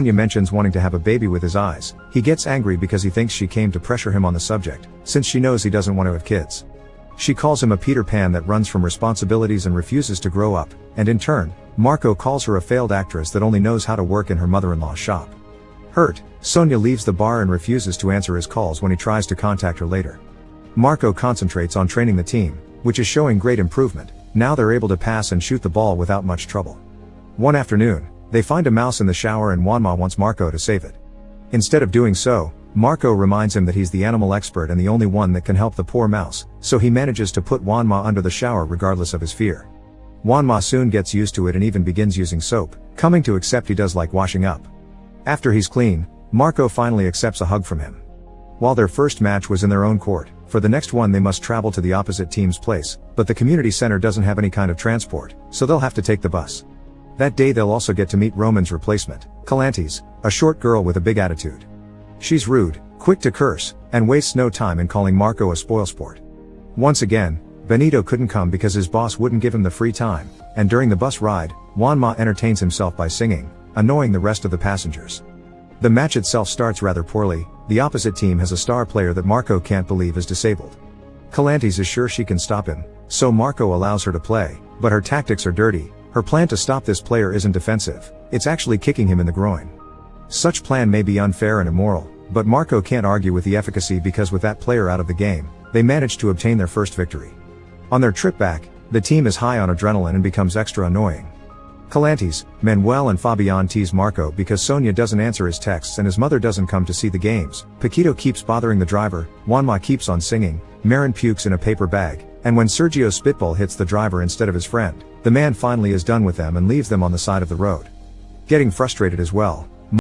Sonia mentions wanting to have a baby with his eyes. He gets angry because he thinks she came to pressure him on the subject, since she knows he doesn't want to have kids. She calls him a Peter Pan that runs from responsibilities and refuses to grow up, and in turn, Marco calls her a failed actress that only knows how to work in her mother-in-law's shop. Hurt, Sonia leaves the bar and refuses to answer his calls when he tries to contact her later. Marco concentrates on training the team, which is showing great improvement. Now they're able to pass and shoot the ball without much trouble. One afternoon, they find a mouse in the shower and Juanma wants Marco to save it. Instead of doing so, Marco reminds him that he's the animal expert and the only one that can help the poor mouse, so he manages to put Juanma under the shower regardless of his fear. Juanma soon gets used to it and even begins using soap, coming to accept he does like washing up. After he's clean, Marco finally accepts a hug from him. While their first match was in their own court, for the next one they must travel to the opposite team's place, but the community center doesn't have any kind of transport, so they'll have to take the bus. That day they'll also get to meet Roman's replacement, Calantes, a short girl with a big attitude. She's rude, quick to curse, and wastes no time in calling Marco a spoilsport. Once again, Benito couldn't come because his boss wouldn't give him the free time, and during the bus ride, Juanma entertains himself by singing, annoying the rest of the passengers. The match itself starts rather poorly. The opposite team has a star player that Marco can't believe is disabled. Calantes is sure she can stop him, so Marco allows her to play, but her tactics are dirty. Her plan to stop this player isn't defensive, it's actually kicking him in the groin. Such plan may be unfair and immoral, but Marco can't argue with the efficacy because with that player out of the game, they manage to obtain their first victory. On their trip back, the team is high on adrenaline and becomes extra annoying. Calantes, Manuel and Fabian tease Marco because Sonia doesn't answer his texts and his mother doesn't come to see the games. Paquito keeps bothering the driver, Juanma keeps on singing, Marin pukes in a paper bag, and when Sergio's spitball hits the driver instead of his friend, the man finally is done with them and leaves them on the side of the road. Getting frustrated as well,